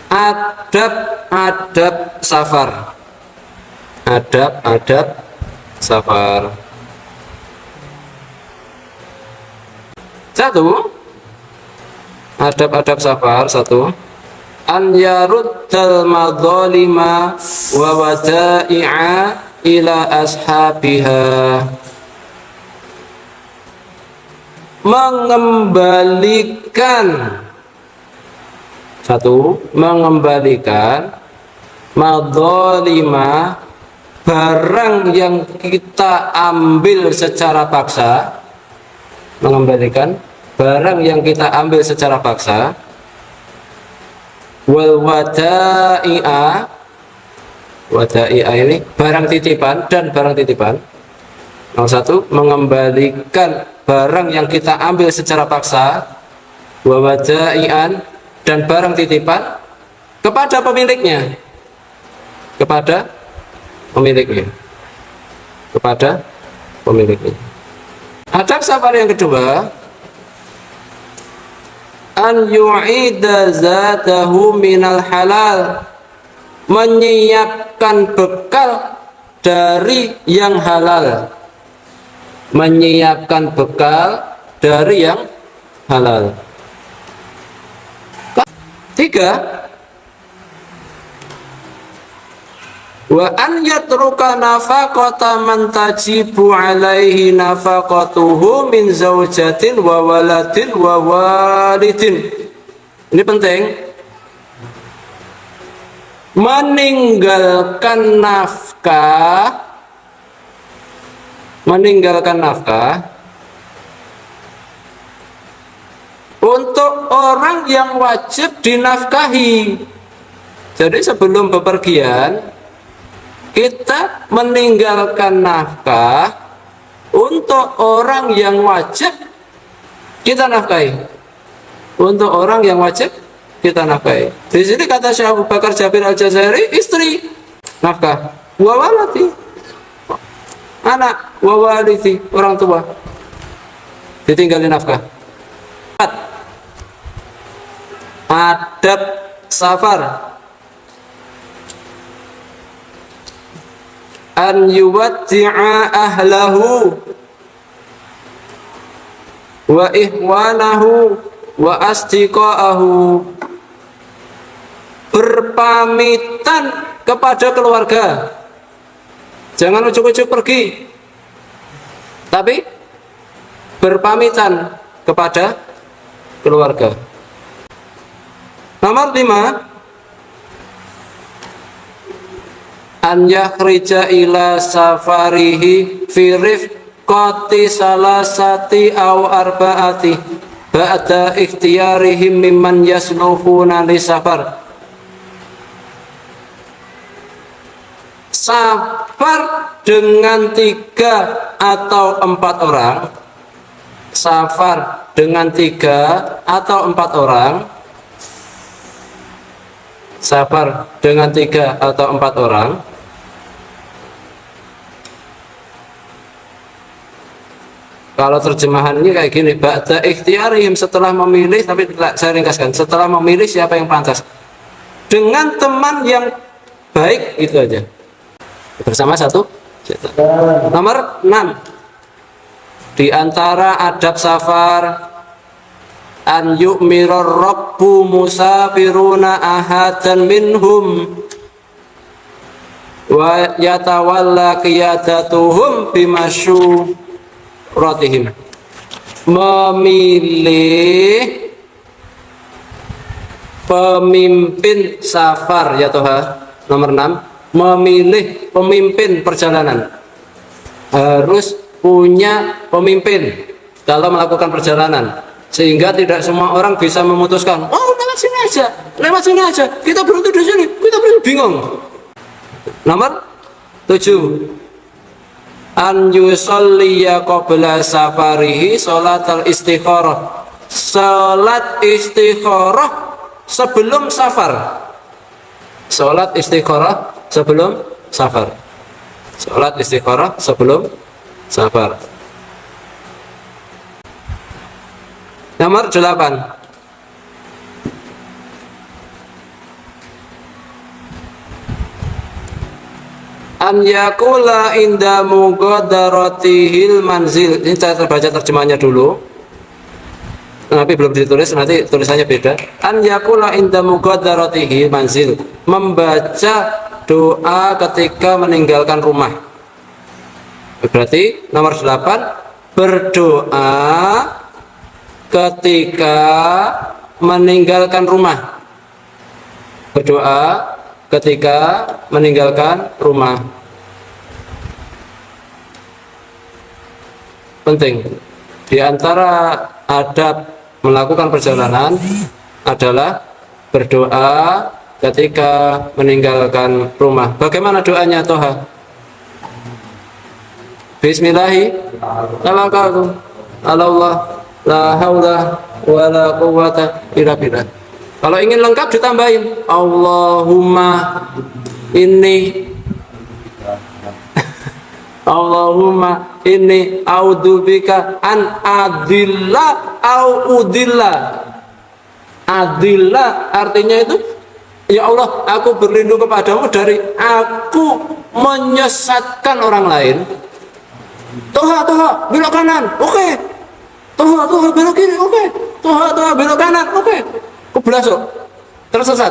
Adab-adab safar. Adab-adab safar. Satu, adab-adab safar. Satu, an yaruddal madzalima wa wada'i'a ila ashabiha. Mengembalikan. Satu, mengembalikan madzalima, barang yang kita ambil secara paksa. Mengembalikan barang yang kita ambil secara paksa. Wal wada'i'a, wada'i'a ini barang titipan dan barang titipan. Yang satu, mengembalikan barang yang kita ambil secara paksa. Wa wada'i'an, dan barang titipan kepada pemiliknya. Kepada pemiliknya. Kepada pemiliknya. Adab safar yang kedua, an yu'ida zatahu minal halal, menyiapkan bekal dari yang halal. Menyiapkan bekal dari yang halal. Tiga, wa an yatruka nafaqata man tajibu alaihi nafaqatuhu min zaujatin wa waladin wa walidin. Ini penting. Meninggalkan nafkah untuk orang yang wajib dinafkahi. Jadi sebelum bepergian kita meninggalkan nafkah untuk orang yang wajib kita nafkahi. Untuk orang yang wajib kita nafkahi. Di sini kata Syekh Abu Bakar Jabir Al-Jazairi, istri nafkah, wa waladi anak, wa walidi orang tua ditinggalin nafkah. Adab safar, an yuwaddi'a ahlahu wa ihwanahu wa asdiqaahu, berpamitan kepada keluarga. Jangan ujuk-ujuk pergi, tapi berpamitan kepada keluarga. Nomor 5, an yakhrija ila safarihi fi rifqati salasati aw arba'ati ba'da ikhtiyarihim mimman yasluhuna li safar. Safar dengan 3 atau 4 orang. Safar dengan 3 atau 4 orang. Safar dengan 3 atau 4 orang. Kalau terjemahan ini kayak gini, ba'da ikhtiyarihim, setelah memilih, tapi saya ringkaskan, setelah memilih siapa yang pantas. Dengan teman yang baik, itu aja. Bersama satu. Nomor 6, di antara adab safar, an yu'mirar rabbu musafiruna ahadan minhum wa yatawalla qiyadatuhum bimasyuratihim. Memilih pemimpin safar, ya Toha. Nomor 6, memilih pemimpin perjalanan. Harus punya pemimpin dalam melakukan perjalanan, sehingga tidak semua orang bisa memutuskan, oh lewat sini aja, kita berhenti di sini, kita berhenti, bingung. Nomor 7, an yusalliya qabla safarihi sholatal istikharah, salat istikharah sebelum safar. Salat istikharah sebelum safar. Salat istikharah sebelum safar. Nomor 8, an yakula inda mughadaratihil manzil. Ini saya baca terjemahnya dulu, tapi belum ditulis, nanti tulisannya beda. An yakula inda mughadaratihil manzil, membaca doa ketika meninggalkan rumah. Berarti nomor 8, berdoa ketika meninggalkan rumah. Berdoa ketika meninggalkan rumah. Penting. Di antara adab melakukan perjalanan adalah berdoa ketika meninggalkan rumah. Bagaimana doanya, Toha? Bismillahirrahmanirrahim. Allah la haula wala quwwata illa billah. Kalau ingin lengkap ditambahin Allahumma inni a'udzubika an adilla au udilla. Adilla artinya itu, ya Allah, aku berlindung kepadamu dari aku menyesatkan orang lain. Toha belok kanan, oke. Toha belok kiri, oke. Toha belok kanan, oke. Keblasok, tersesat.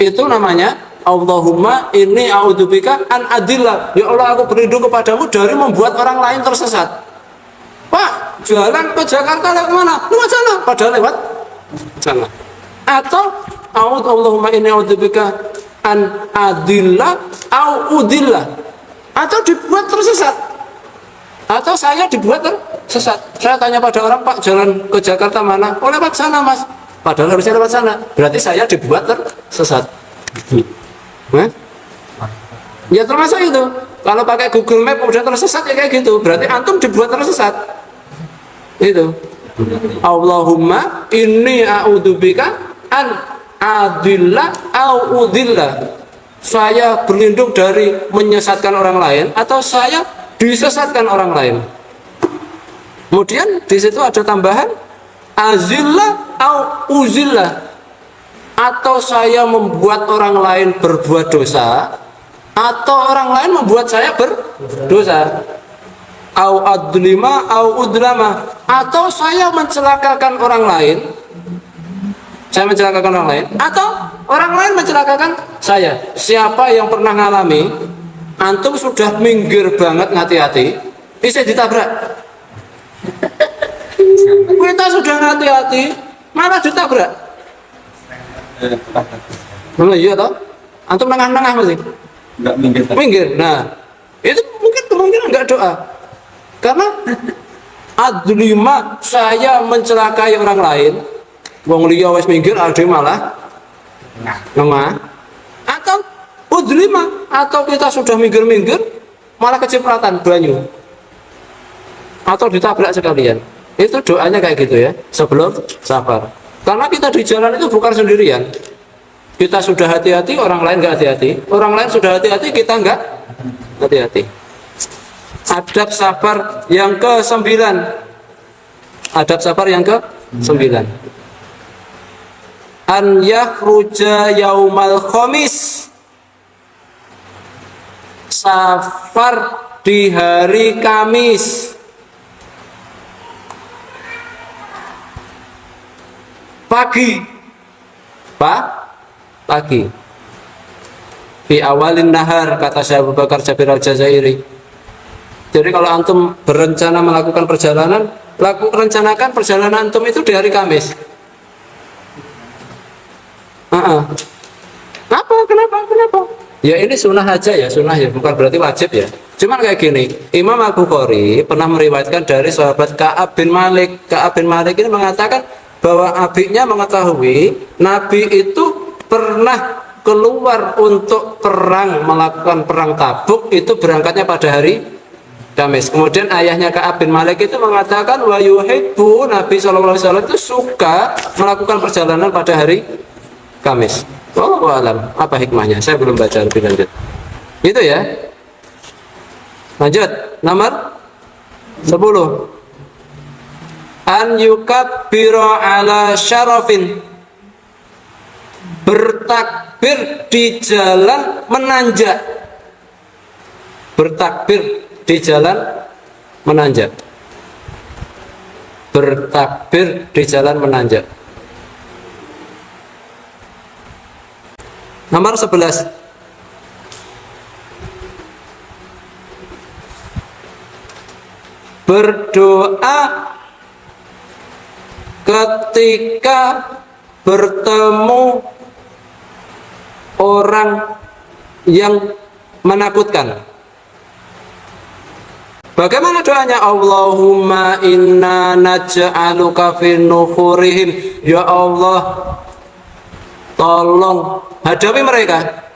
Itu namanya Allahumma inni a'udzubika an adillah. Ya Allah, aku berlindung kepadamu dari membuat orang lain tersesat. Pak, jalan ke Jakarta lewat mana? Lewat sana, padahal lewat sana. Atau Allahumma inni a'udzubika an adillah au udillah. Atau dibuat tersesat. Atau saya dibuat tersesat. Saya tanya pada orang, Pak, jalan ke Jakarta mana? Oh, lewat sana, Mas. Padahal harusnya lewat sana. Berarti saya dibuat tersesat. Ya termasuk itu. Kalau pakai Google Map udah tersesat ya kayak gitu. Berarti antum dibuat tersesat. Itu. Allahumma inni a'udzubika an adillah au udillah. Saya berlindung dari menyesatkan orang lain atau saya disesatkan orang lain. Kemudian di situ ada tambahan azillah au uzillah. Atau saya membuat orang lain berbuat dosa atau orang lain membuat saya berdosa. Au adlima au udlama. Atau saya mencelakakan orang lain. Saya mencelakakan orang lain atau orang lain mencelakakan saya. Siapa yang pernah ngalami antum sudah minggir banget ngati-hati, bisa ditabrak. Kita sudah ngati-hati, malah ditabrak. Iya toh? Antum nengah-nengah masih? Enggak minggir. Minggir. Nah, itu mungkin kemungkinan enggak doa. Karena adlima, saya mencelakai orang lain. Wong liya wis minggir, ade malah nengah. Atau udlima, atau kita sudah minggir-minggir malah kecipratan banyu atau ditabrak sekalian. Itu doanya kayak gitu ya sebelum safar. Karena kita di jalan itu bukan sendirian. Kita sudah hati-hati, orang lain nggak hati-hati. Orang lain sudah hati-hati, kita nggak hati-hati. Adab safar yang ke-9. Adab safar yang ke-9. An yakhruja yaumal khamis. Safar di hari Kamis. Pagi. Pagi. Fi awalin nahar, kata Syekh Abu Bakar Jabir Al-Jazairi. Jadi kalau antum berencana melakukan perjalanan, rencanakan perjalanan antum itu di hari Kamis. Kenapa? Ya ini sunnah aja ya, sunnah ya, bukan berarti wajib ya. Cuman kayak gini, Imam Al-Bukhari pernah meriwayatkan dari sahabat Ka'ab bin Malik. Ka'ab bin Malik ini mengatakan bahwa adiknya mengetahui Nabi itu pernah keluar untuk perang, melakukan perang Tabuk, itu berangkatnya pada hari Kamis. Kemudian ayahnya Ka'ab bin Malik itu mengatakan wa yuhibbu, Nabi SAW itu suka melakukan perjalanan pada hari Kamis. Wallahu alam, apa hikmahnya? Saya belum baca lebih lanjut. Itu ya. Lanjut, nomor 10. An yukabbira ala syarafin. Bertakbir di jalan menanjak. bertakbir di jalan menanjak. Bertakbir di jalan menanjak. Nomor 11. Berdoa ketika bertemu orang yang menakutkan. Bagaimana doanya? Allahumma inna naj'aluka fi nuhurihim. Ya Allah, tolong hadapi mereka.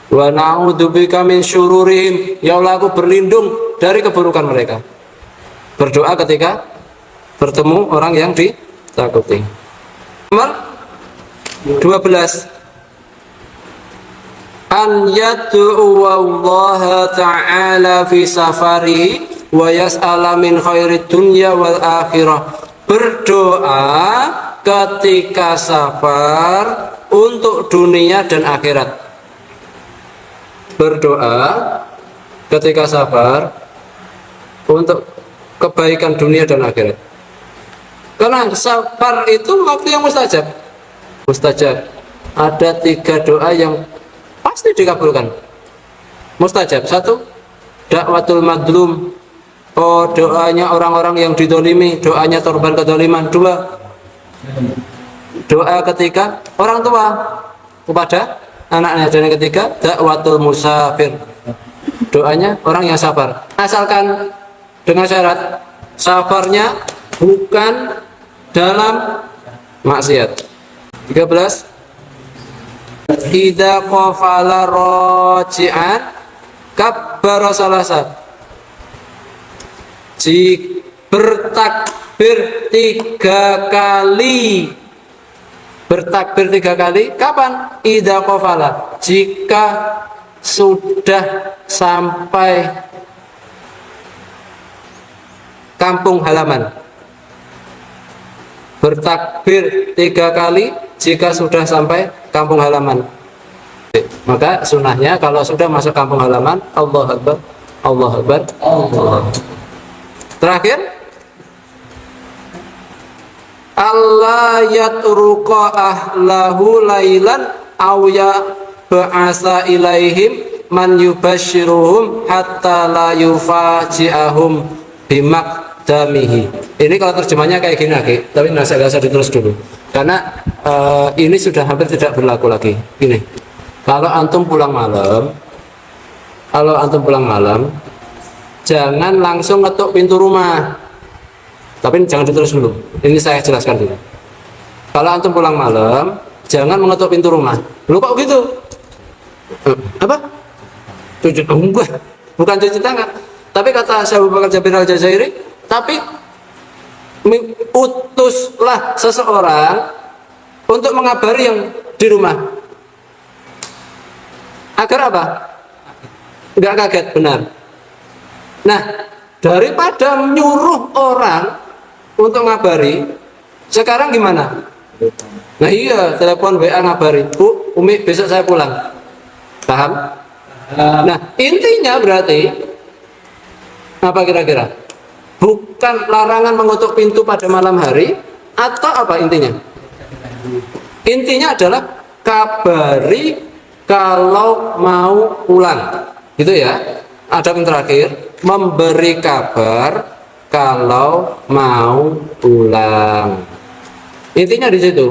Wa na'udzubika min syururihim. Ya Allah, aku berlindung dari keburukan mereka. Berdoa ketika bertemu orang yang ditakuti. Nomor 12. An yad'u Allah ta'ala fi safarihi wa yas'ala min khairid dunya wal akhirah. Berdoa ketika safar untuk dunia dan akhirat. Berdoa ketika safar untuk kebaikan dunia dan akhirat. Karena safar itu waktu yang mustajab. Mustajab. Ada 3 doa yang pasti dikabulkan. Mustajab. 1, dakwatul madlum. Oh, doanya orang-orang yang didolimi, doanya korban kedoliman. 2, doa ketika orang tua kepada anaknya. Dan yang ketiga, dakwatul musafir. Doanya orang yang sabar. Asalkan dengan syarat safarnya bukan dalam maksiat. 13. Idza qafala raji'an kabbara salasa. Bertakbir 3 kali. Bertakbir 3 kali kapan? Idza qafala, jika sudah sampai kampung halaman. Bertakbir 3 kali jika sudah sampai kampung halaman. Maka sunnahnya kalau sudah masuk kampung halaman, Allahu Akbar, Allahu Akbar, Allah. Terakhir, Allah yatruqa ahlahu lailan aw ya ba'asa ilaihim man yubashiruhum hatta la yufaji'ahum bimakdamihi. Ini kalau terjemahnya kayak gini lagi, tapi nggak usah ditulis dulu. Karena ini sudah hampir tidak berlaku lagi. Gini, kalau antum pulang malam, jangan langsung ngetuk pintu rumah. Tapi jangan ditulis dulu. Ini saya jelaskan dulu. Kalau antum pulang malam, jangan mengetuk pintu rumah. Lu kok gitu? Apa? Cuci enggak, bukan cuci tangan. Tapi kata Syekh Abu Bakar Jabir Al-Jazairi, tapi utuslah seseorang untuk mengabari yang di rumah. Agar apa? Enggak kaget, benar. Nah, daripada menyuruh orang untuk ngabari, sekarang gimana? Nah iya, telepon WA ngabari, Bu, Umi besok saya pulang. Paham? Nah, intinya berarti apa kira-kira? Bukan larangan mengetuk pintu pada malam hari, atau apa intinya? Intinya adalah kabari kalau mau pulang, gitu ya. Ada yang terakhir, memberi kabar kalau mau pulang. Intinya di situ.